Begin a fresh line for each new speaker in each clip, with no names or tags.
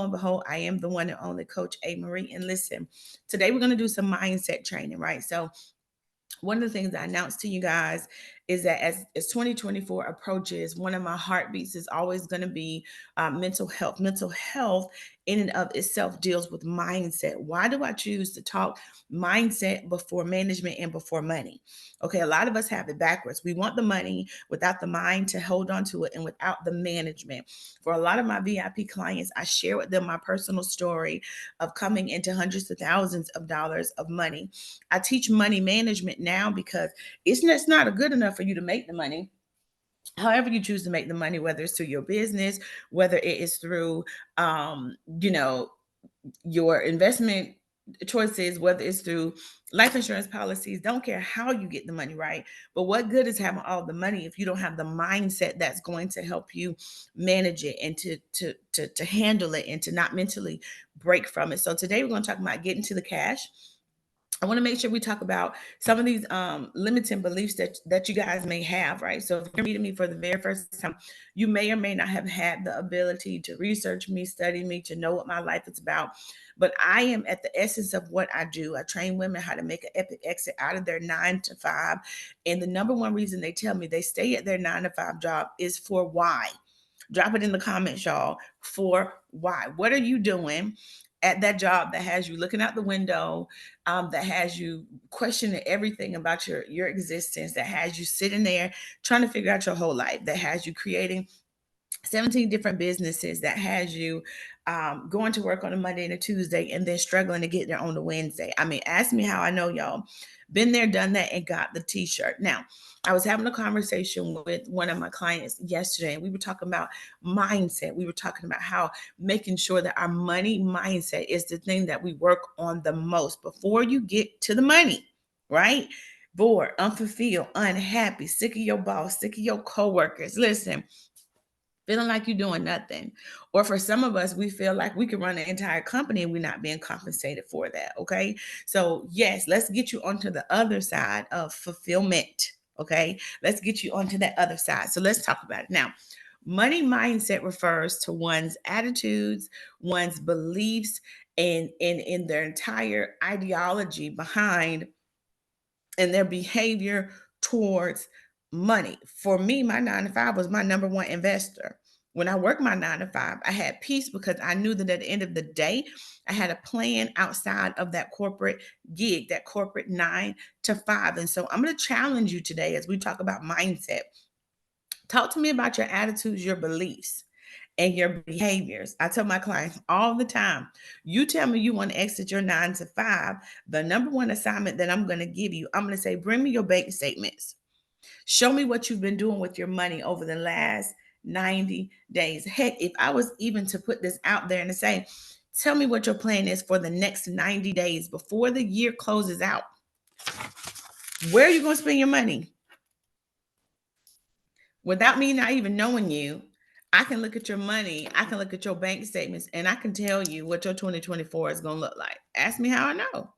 and behold, I am the one and only Coach A. Marie. And listen, today we're going to do some mindset training, right? So, one of the things I announced to you guys is that as 2024 approaches, one of my heartbeats is always going to be mental health. Mental health, in and of itself, deals with mindset. Why do I choose to talk mindset before management and before money? Okay, a lot of us have it backwards. We want the money without the mind to hold on to it and without the management. For a lot of my VIP clients, I share with them my personal story of coming into hundreds of thousands of dollars of money. I teach money management now because it's not good enough for you to make the money. However you choose to make the money, whether it's through your business, whether it is through you know your investment choices, whether it's through life insurance policies, don't care how you get the money, right? But what good is having all the money if you don't have the mindset that's going to help you manage it and to handle it and to not mentally break from it? So today we're going to talk about getting to the cash. I want to make sure we talk about some of these limiting beliefs that you guys may have, right? So if you're meeting me for the very first time, you may or may not have had the ability to research me, study me, to know what my life is about. But I am at the essence of what I do. I train women how to make an epic exit out of their 9 to 5. And the number one reason they tell me they stay at their 9 to 5 job is for why. Drop it in the comments, y'all, for why. What are you doing at that job that has you looking out the window, that has you questioning everything about your existence, that has you sitting there trying to figure out your whole life, that has you creating 17 different businesses, that has you going to work on a Monday and a Tuesday and then struggling to get there on the Wednesday? I mean, ask me how I know, y'all. Been there, done that, and got the t-shirt. Now, I was having a conversation with one of my clients yesterday, and we were talking about mindset. We were talking about how making sure that our money mindset is the thing that we work on the most before you get to the money, right? Bored, unfulfilled, unhappy, sick of your boss, sick of your coworkers. Listen, feeling like you're doing nothing. Or for some of us, we feel like we can run an entire company and we're not being compensated for that. Okay. So, yes, let's get you onto the other side of fulfillment. Okay. Let's get you onto that other side. So, let's talk about it. Now, money mindset refers to one's attitudes, one's beliefs, and in their entire ideology behind and their behavior towards money. For me, my 9 to 5 was my number one investor. When I worked my 9 to 5, I had peace because I knew that at the end of the day, I had a plan outside of that corporate gig, that corporate 9 to 5. And so I'm going to challenge you today as we talk about mindset. Talk to me about your attitudes, your beliefs, and your behaviors. I tell my clients all the time, you tell me you want to exit your 9 to 5. The number one assignment that I'm going to give you, I'm going to say, bring me your bank statements. Show me what you've been doing with your money over the last 90 days. Heck, if I was even to put this out there and to say, tell me what your plan is for the next 90 days before the year closes out. Where are you going to spend your money? Without me not even knowing you, I can look at your money, I can look at your bank statements, and I can tell you what your 2024 is going to look like. Ask me how I know.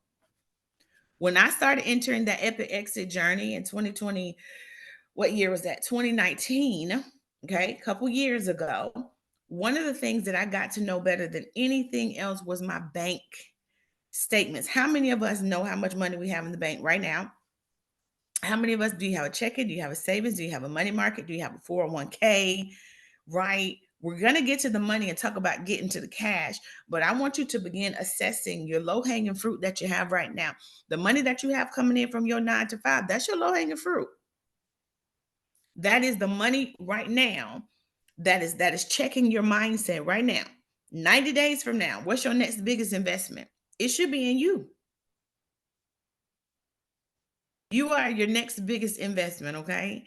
When I started entering that epic exit journey in 2020, what year was that? 2019, okay, a couple years ago. One of the things that I got to know better than anything else was my bank statements. How many of us know how much money we have in the bank right now? How many of us do you have a checking? Do you have a savings? Do you have a money market? Do you have a 401k? Right? We're going to get to the money and talk about getting to the cash, but I want you to begin assessing your low hanging fruit that you have right now. The money that you have coming in from your 9 to 5, that's your low hanging fruit. That is the money right now that is checking your mindset right now. 90 days from now, what's your next biggest investment? It should be in you. You are your next biggest investment, okay?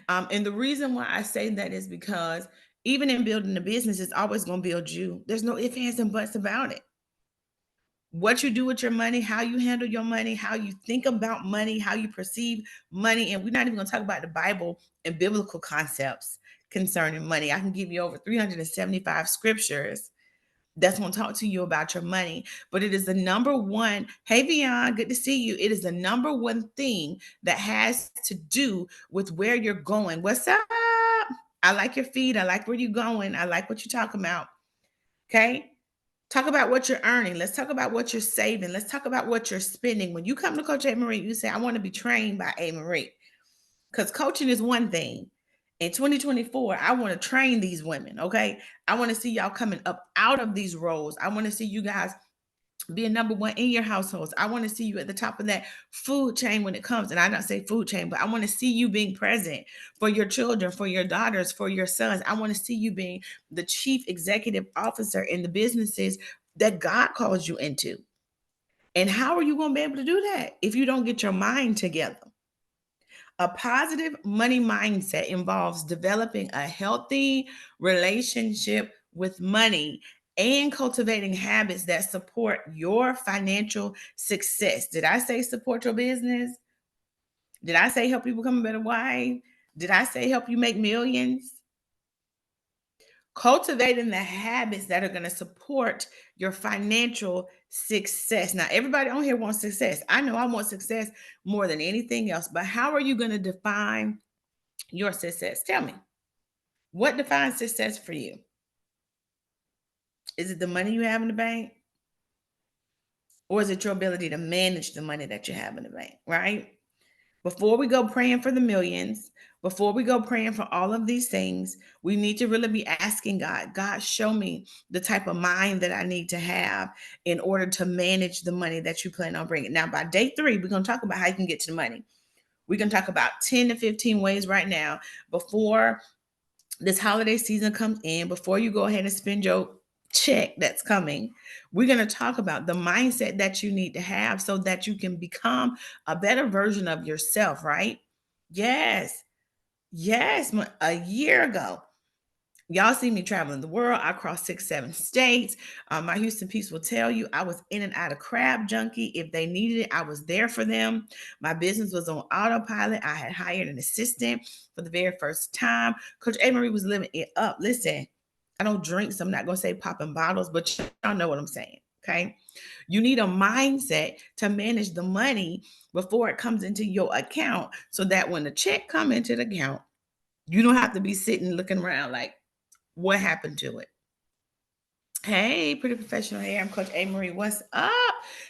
And the reason why I say that is because even in building a business, it's always going to build you. There's no ifs, ands, and buts about it. What you do with your money, how you handle your money, how you think about money, how you perceive money. And we're not even going to talk about the Bible and biblical concepts concerning money. I can give you over 375 scriptures that's going to talk to you about your money. But it is the number one. Hey, Vion, good to see you. It is the number one thing that has to do with where you're going. What's up? I like your feed. I like where you're going. I like what you're talking about. Okay. Talk about what you're earning. Let's talk about what you're saving. Let's talk about what you're spending. When you come to Coach A. Marie, you say, I want to be trained by A. Marie. Because coaching is one thing. In 2024, I want to train these women. Okay. I want to see y'all coming up out of these roles. I want to see you guys being number one in your households. I want to see you at the top of that food chain when it comes. And I don't say food chain, but I want to see you being present for your children, for your daughters, for your sons. I want to see you being the chief executive officer in the businesses that God calls you into. And how are you going to be able to do that if you don't get your mind together? A positive money mindset involves developing a healthy relationship with money and cultivating habits that support your financial success. Did I say support your business? Did I say help you become a better wife? Did I say help you make millions? Cultivating the habits that are going to support your financial success. Now, everybody on here wants success. I know I want success more than anything else, but how are you going to define your success? Tell me, what defines success for you? Is it the money you have in the bank? Or is it your ability to manage the money that you have in the bank, right? Before we go praying for the millions, before we go praying for all of these things, we need to really be asking God, God, show me the type of mind that I need to have in order to manage the money that you plan on bringing. Now, by day 3, we're going to talk about how you can get to the money. We can talk about 10 to 15 ways right now before this holiday season comes in, before you go ahead and spend your check that's coming. We're going to talk about the mindset that you need to have so that you can become a better version of yourself, right? Yes. Yes. A year ago, y'all see me traveling the world. I crossed 6, 7 states. My Houston peeps will tell you I was in and out of Crab Junkie. If they needed it, I was there for them. My business was on autopilot. I had hired an assistant for the very first time. Coach A. Marie was living it up. Listen, I don't drink, so I'm not going to say popping bottles, but y'all know what I'm saying. Okay. You need a mindset to manage the money before it comes into your account so that when the check comes into the account, you don't have to be sitting looking around like, what happened to it? Hey, pretty professional. Hey, I'm Coach A. Marie. What's up?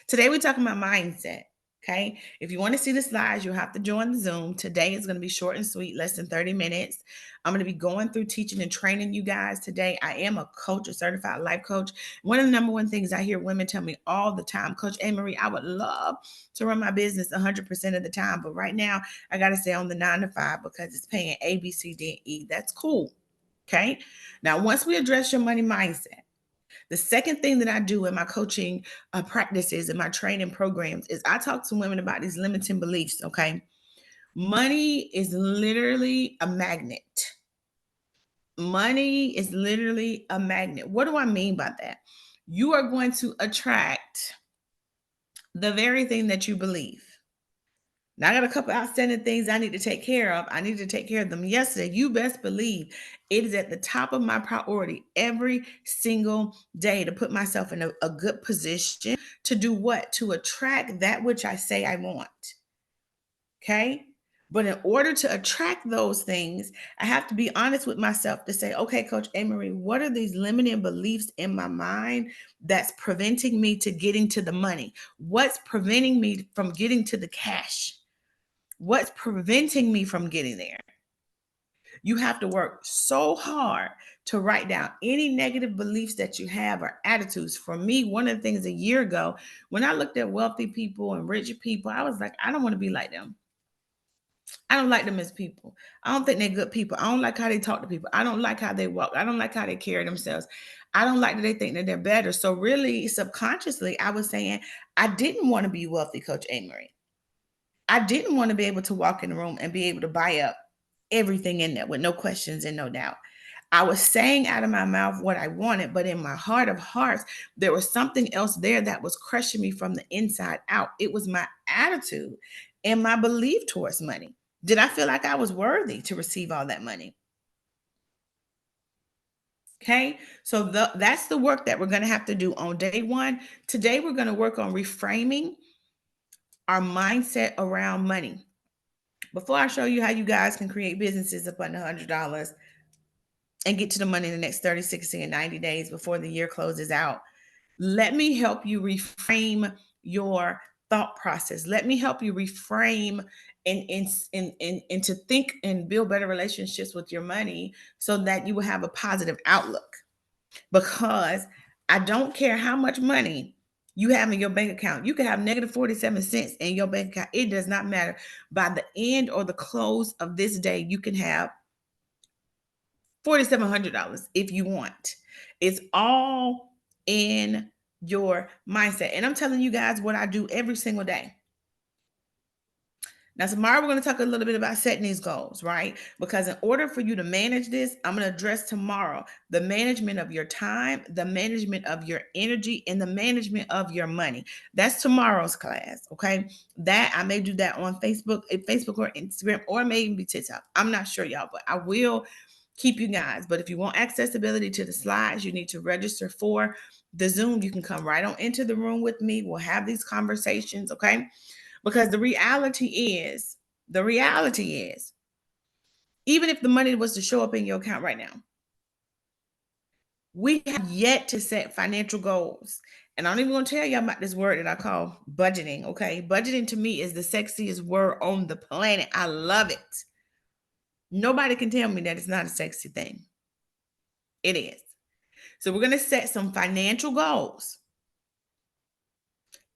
Today we're talking about mindset. Okay. If you want to see the slides, you'll have to join the Zoom. Today is going to be short and sweet, less than 30 minutes. I'm going to be going through teaching and training you guys today. I am a coach, a certified life coach. One of the number one things I hear women tell me all the time, Coach A. Marie, I would love to run my business 100% of the time. But right now, I got to stay on the 9 to 5 because it's paying A, B, C, D, E. That's cool. Okay. Now, once we address your money mindset, the second thing that I do in my coaching practices and my training programs is I talk to women about these limiting beliefs. Okay. Money is literally a magnet. Money is literally a magnet. What do I mean by that? You are going to attract the very thing that you believe. Now, I got a couple outstanding things I need to take care of. I need to take care of them yesterday. You best believe it is at the top of my priority every single day to put myself in a good position to do what? To attract that which I say I want. Okay. But in order to attract those things, I have to be honest with myself to say, okay, Coach A. Marie, what are these limiting beliefs in my mind that's preventing me to getting to the money? What's preventing me from getting to the cash? What's preventing me from getting there? You have to work so hard to write down any negative beliefs that you have or attitudes. For me, one of the things a year ago, when I looked at wealthy people and rich people, I was like, I don't want to be like them. I don't like them as people. I don't think they're good people. I don't like how they talk to people. I don't like how they walk. I don't like how they carry themselves. I don't like that they think that they're better. So, really, subconsciously, I was saying, I didn't want to be wealthy, Coach A. Marie. I didn't want to be able to walk in the room and be able to buy up everything in there with no questions and no doubt. I was saying out of my mouth what I wanted, but in my heart of hearts, there was something else there that was crushing me from the inside out. It was my attitude and my belief towards money. Did I feel like I was worthy to receive all that money? Okay, so that's the work that we're going to have to do on day 1. Today, we're going to work on reframing our mindset around money. Before I show you how you guys can create businesses up under $100 and get to the money in the next 30, 60, and 90 days before the year closes out, Let me help you reframe your thought process. Let me help you reframe and to think and build better relationships with your money so that you will have a positive outlook. Because I don't care how much money you have in your bank account. You can have negative 47 cents in your bank account. It does not matter. By the end or the close of this day, you can have $4,700 if you want. It's all in your mindset. And I'm telling you guys what I do every single day. Now, tomorrow we're going to talk a little bit about setting these goals, right? Because in order for you to manage this, I'm going to address tomorrow the management of your time, the management of your energy, and the management of your money. That's tomorrow's class, okay? That I may do that on Facebook or Instagram, or maybe TikTok. I'm not sure, y'all, but I will keep you guys. But if you want accessibility to the slides, you need to register for the Zoom. You can come right on into the room with me. We'll have these conversations, okay? Because the reality is, even if the money was to show up in your account right now, we have yet to set financial goals. And I'm even going to tell you about this word that I call budgeting. Okay. Budgeting to me is the sexiest word on the planet. I love it. Nobody can tell me that it's not a sexy thing. It is. So we're going to set some financial goals.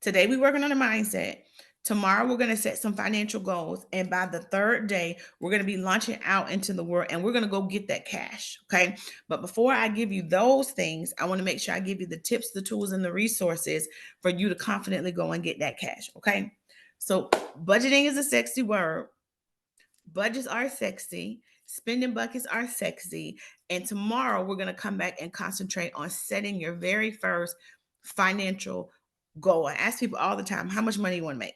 Today, we're working on a mindset. Tomorrow, we're going to set some financial goals. And by the third day, we're going to be launching out into the world and we're going to go get that cash. Okay. But before I give you those things, I want to make sure I give you the tips, the tools, and the resources for you to confidently go and get that cash. Okay. So, budgeting is a sexy word. Budgets are sexy. Spending buckets are sexy. And tomorrow, we're going to come back and concentrate on setting your very first financial goal. I ask people all the time, how much money you want to make?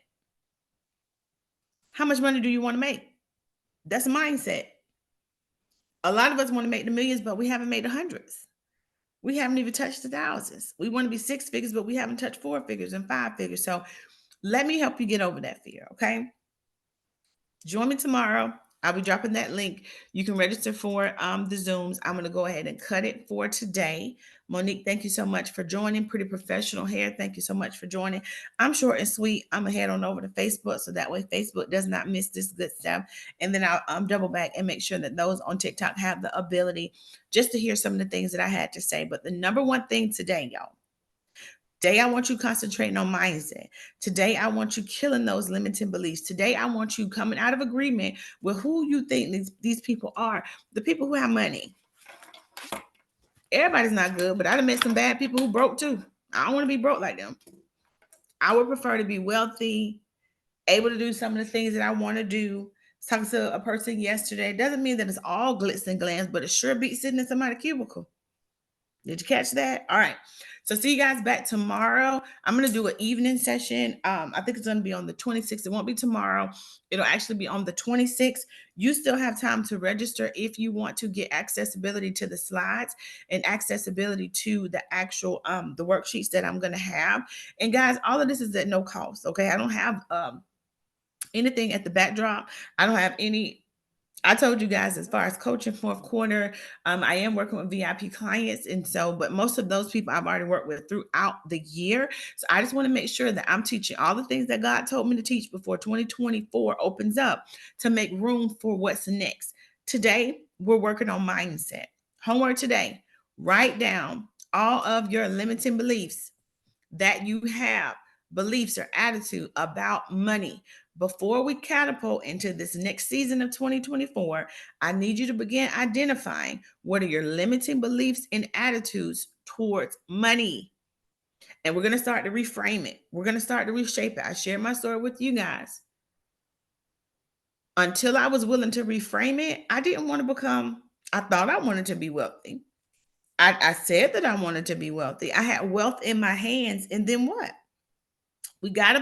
How much money do you want to make? That's a mindset. A lot of us want to make the millions, but we haven't made the hundreds. We haven't even touched the thousands. We want to be six figures, but we haven't touched four figures and five figures. So let me help you get over that fear. Okay. Join me tomorrow. I'll be dropping that link. You can register for the Zooms. I'm going to go ahead and cut it for today. Monique, thank you so much for joining. Pretty professional hair. Thank you so much for joining. I'm short and sweet. I'm going to head on over to Facebook so that way Facebook does not miss this good stuff. And then I'll double back and make sure that those on TikTok have the ability just to hear some of the things that I had to say. But the number one thing today, y'all, today, I want you concentrating on mindset. Today, I want you killing those limiting beliefs. Today, I want you coming out of agreement with who you think these people are. The people who have money. Everybody's not good, but I done met some bad people who broke too. I don't want to be broke like them. I would prefer to be wealthy, able to do some of the things that I want to do. I was talking to a person yesterday. It doesn't mean that it's all glitz and glams, but it sure beats sitting in somebody's cubicle. Did you catch that? All right. So see you guys back tomorrow. I'm going to do an evening session. I think it's going to be on the 26th. It won't be tomorrow. It'll actually be on the 26th. You still have time to register if you want to get accessibility to the slides and accessibility to the actual the worksheets that I'm going to have. And guys, all of this is at no cost. Okay. I don't have anything at the backdrop. I don't have any. I told you guys as far as coaching fourth quarter, I am working with VIP clients. And so, but most of those people I've already worked with throughout the year. So I just want to make sure that I'm teaching all the things that God told me to teach before 2024 opens up to make room for what's next. Today, we're working on mindset. Homework today, write down all of your limiting beliefs that you have, beliefs or attitude about money. Before we catapult into this next season of 2024, I need you to begin identifying what are your limiting beliefs and attitudes towards money. And we're going to start to reframe it. We're going to start to reshape it. I shared my story with you guys. Until I was willing to reframe it, I didn't want to become, I thought I wanted to be wealthy. I said that I wanted to be wealthy. I had wealth in my hands. And then what? We got to